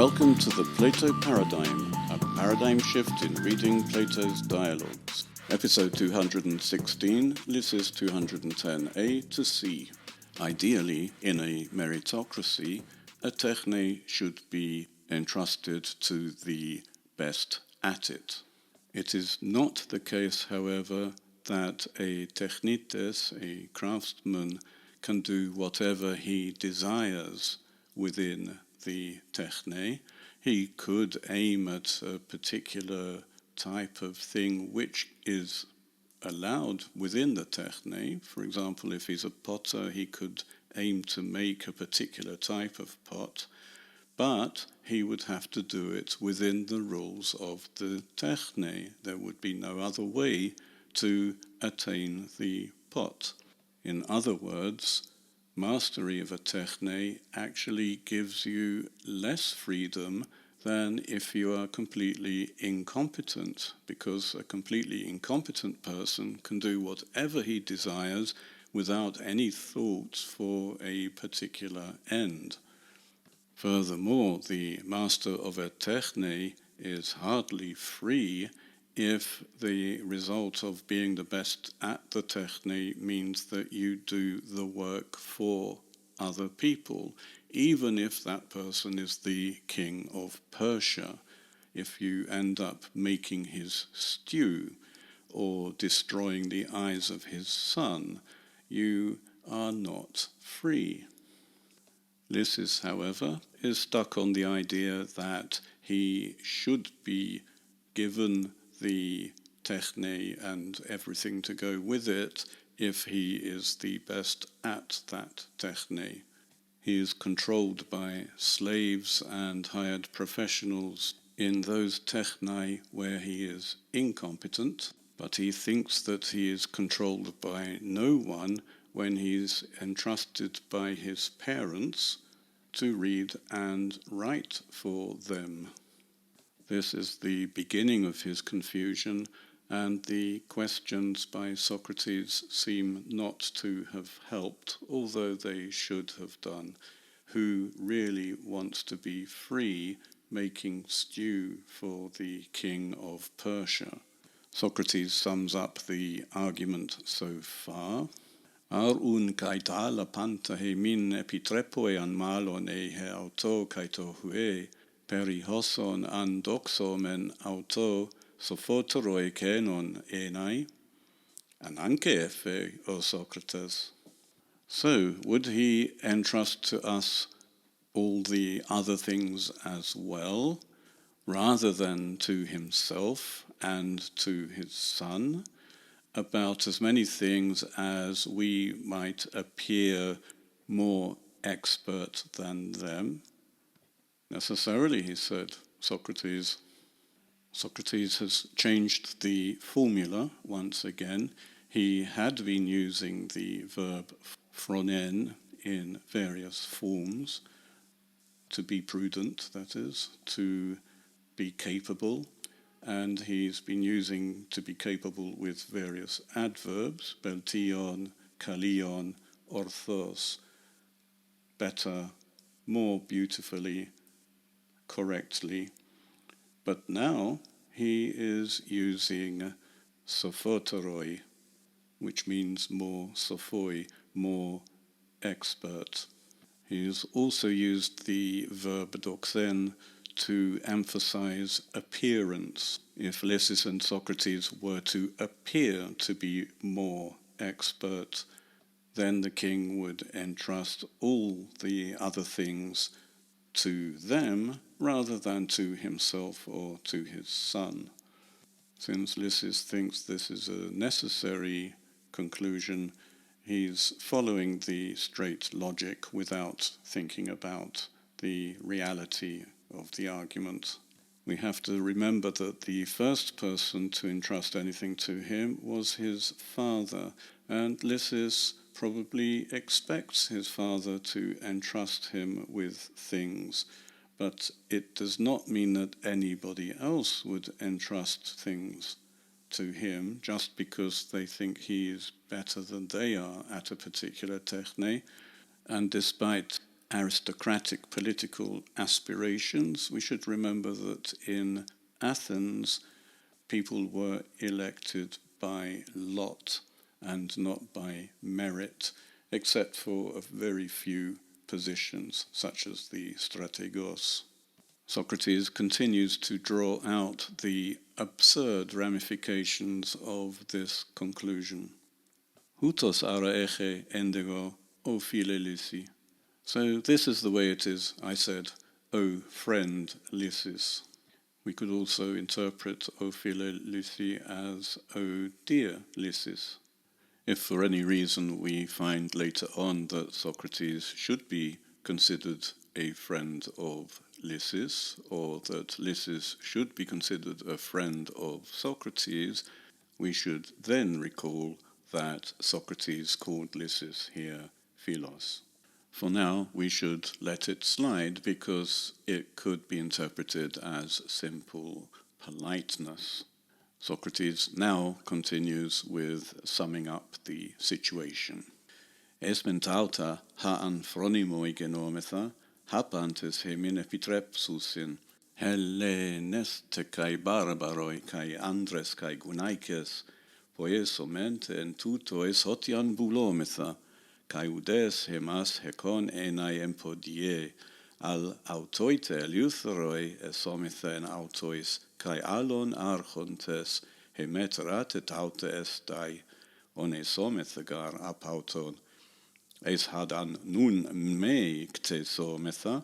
Welcome to the Plato Paradigm, a paradigm shift in reading Plato's dialogues. Episode 216, Lysis 210a to c. Ideally, in a meritocracy, a technē should be entrusted to the best at it. It is not the case, however, that a technētes, a craftsman, can do whatever he desires within the technē. He could aim at a particular type of thing which is allowed within the technē. For example, if he's a potter, he could aim to make a particular type of pot, but he would have to do it within the rules of the technē. There would be no other way to attain the pot. In other words, mastery of a technē actually gives you less freedom than if you are completely incompetent, because a completely incompetent person can do whatever he desires without any thought for a particular end. Furthermore, the master of a technē is hardly free if the result of being the best at the technē means that you do the work for other people, even if that person is the king of Persia. If you end up making his stew or destroying the eyes of his son, you are not free. Lysis, however, is stuck on the idea that he should be given the technē and everything to go with it if he is the best at that technē. He is controlled by slaves and hired professionals in those technē where he is incompetent, but he thinks that he is controlled by no one when he is entrusted by his parents to read and write for them. This is the beginning of his confusion, and the questions by Socrtes seem not to have helped, although they should have done. Who really wants to be free making stew for the king of Persia? Socrates sums up the argument so far. Ar un kaitala panta he min epitrepoe an malon e he auto kaito hue, perihoson an doxomen auto sophoteroi kenon enai, and anke efe, O Socrates. So, would he entrust to us all the other things as well, rather than to himself and to his son, about as many things as we might appear more expert than them? Necessarily, he said, Socrates. Socrates has changed the formula once again. He had been using the verb phronen in various forms, to be prudent, that is, to be capable, and he's been using to be capable with various adverbs, beltion, kalion, orthos, better, more beautifully, correctly. But now he is using sophoteroi, which means more sophoi, more expert. He has also used the verb doxen to emphasize appearance. If Lysis and Socrates were to appear to be more expert, then the king would entrust all the other things to them rather than to himself or to his son. Since Lysis thinks this is a necessary conclusion, he's following the straight logic without thinking about the reality of the argument. We have to remember that the first person to entrust anything to him was his father, and Lysis probably expects his father to entrust him with things, but it does not mean that anybody else would entrust things to him just because they think he is better than they are at a particular technē. And despite aristocratic political aspirations, we should remember that in Athens, people were elected by lot and not by merit, except for a very few positions, such as the strategos. Socrates continues to draw out the absurd ramifications of this conclusion. Houtos ara eche endego o phile Lysi. So this is the way it is, I said, O friend Lysis. We could also interpret O phile Lysi as O dear Lysis. If for any reason we find later on that Socrates should be considered a friend of Lysis, or that Lysis should be considered a friend of Socrates, we should then recall that Socrates called Lysis here philos. For now, we should let it slide because it could be interpreted as simple politeness. Socrates now continues with summing up the situation. Esmentauta haan phronimoi genometha, hapantes hemin epitrepsusin, Hellenes kai barbaroi kai andres kai gunaikes, poiesomente en tutois hotian bulometha, kai udes hemas hekon enai empodie, al autoite eleutheroi esometha en autois, kai alon archontes hemeterate taute estai, onesometha gar apauton, eis hadan nun me ctesometha,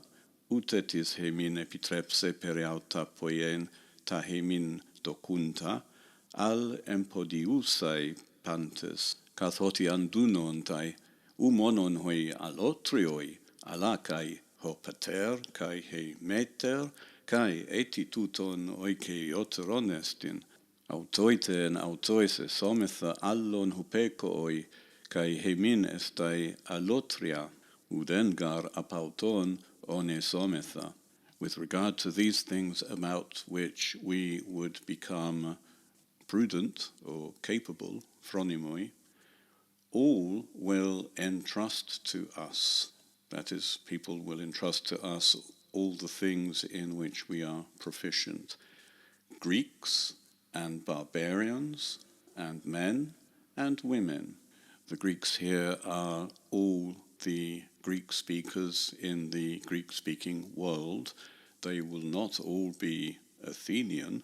utetis hemin epitrepse periauta poien ta hemin docunta, al empodiusai pantes, kathotian dunontai, monon hoi alotrioi, ala kai ho pater, kai he meter, kai etituton oike oteron estin, autoite en autois esometha allon hupekooi, kai hemin estai alotria, udengar apauton onesometha. With regard to these things about which we would become prudent or capable, phronimoi, all will entrust to us. That is, people will entrust to us all the things in which we are proficient. Greeks and barbarians and men and women. The Greeks here are all the Greek speakers in the Greek-speaking world. They will not all be Athenian.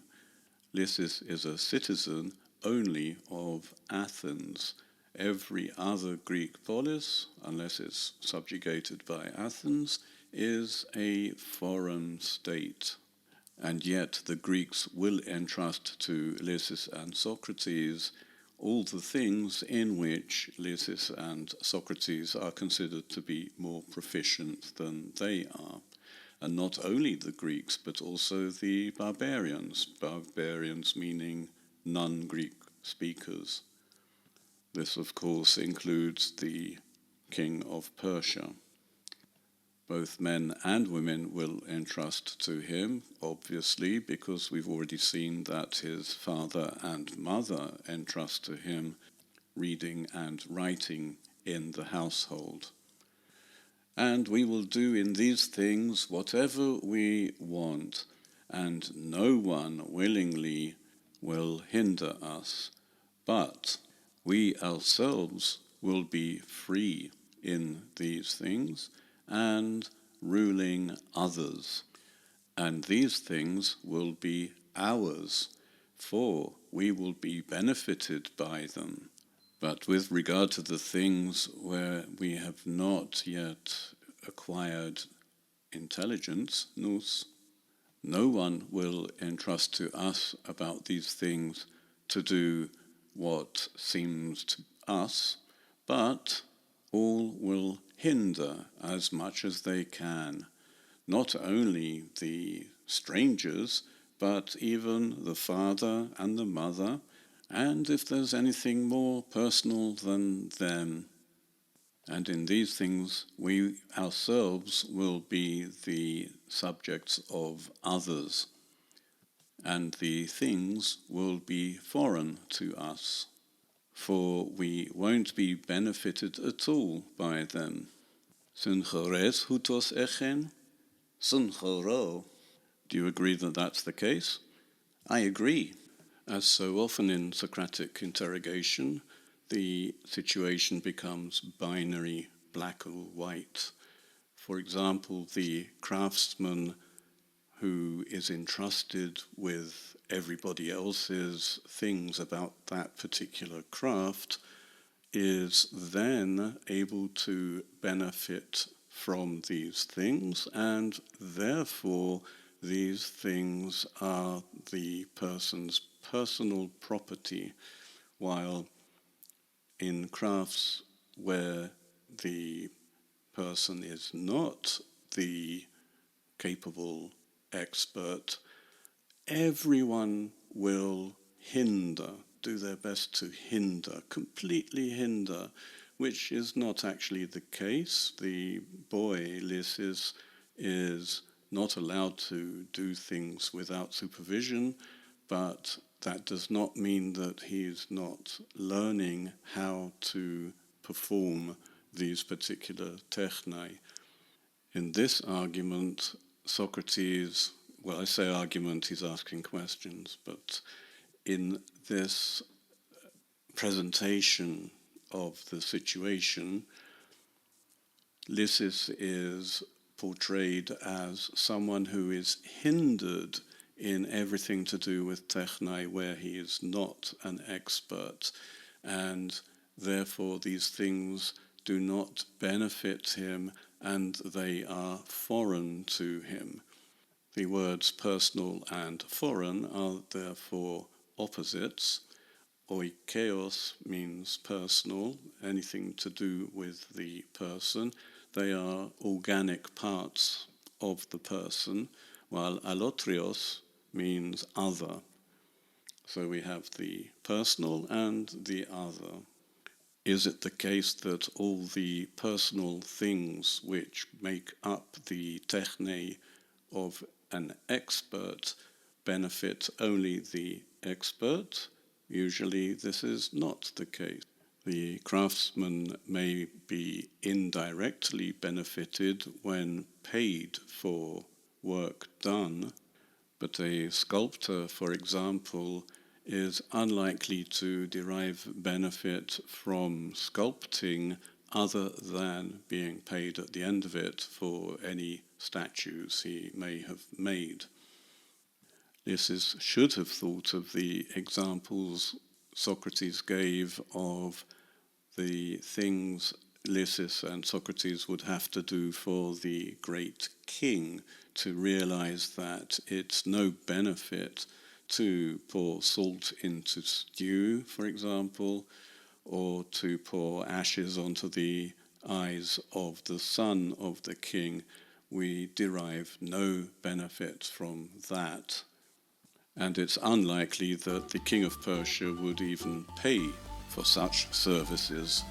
Lysis is a citizen only of Athens. Every other Greek polis, unless it's subjugated by Athens, is a foreign state. And yet the Greeks will entrust to Lysis and Socrates all the things in which Lysis and Socrates are considered to be more proficient than they are. And not only the Greeks, but also the barbarians. Barbarians meaning non-Greek speakers. This, of course, includes the king of Persia. Both men and women will entrust to him, obviously, because we've already seen that his father and mother entrust to him reading and writing in the household. And we will do in these things whatever we want, and no one willingly will hinder us, but we ourselves will be free in these things and ruling others. And these things will be ours, for we will be benefited by them. But with regard to the things where we have not yet acquired intelligence, nous, no one will entrust to us about these things to do what seems to us, but all will hinder as much as they can, not only the strangers, but even the father and the mother, and if there's anything more personal than them. And in these things we ourselves will be the subjects of others, and the things will be foreign to us, for we won't be benefited at all by them. Synchores hutos echen? Synchoro. Do you agree that that's the case? I agree. As so often in Socratic interrogation, the situation becomes binary, black or white. For example, the craftsman who is entrusted with everybody else's things about that particular craft is then able to benefit from these things, and therefore these things are the person's personal property, while in crafts where the person is not the capable expert, everyone will do their best to completely hinder, which is not actually the case. The boy, Lysis, is not allowed to do things without supervision, but that does not mean that he is not learning how to perform these particular technē. In this argument, Socrates, well, I say argument, he's asking questions, but in this presentation of the situation, Lysis is portrayed as someone who is hindered in everything to do with technē, where he is not an expert, and therefore these things do not benefit him and they are foreign to him. The words personal and foreign are therefore opposites. Oikeos means personal, anything to do with the person. They are organic parts of the person, while allotrios means other. So we have the personal and the other. Is it the case that all the personal things which make up the technē of an expert benefit only the expert? Usually this is not the case. The craftsman may be indirectly benefited when paid for work done, but a sculptor, for example, is unlikely to derive benefit from sculpting other than being paid at the end of it for any statues he may have made. Lysis should have thought of the examples Socrates gave of the things Lysis and Socrates would have to do for the great king to realize that it's no benefit to pour salt into stew, for example, or to pour ashes onto the eyes of the son of the king. We derive no benefit from that. And it's unlikely that the king of Persia would even pay for such services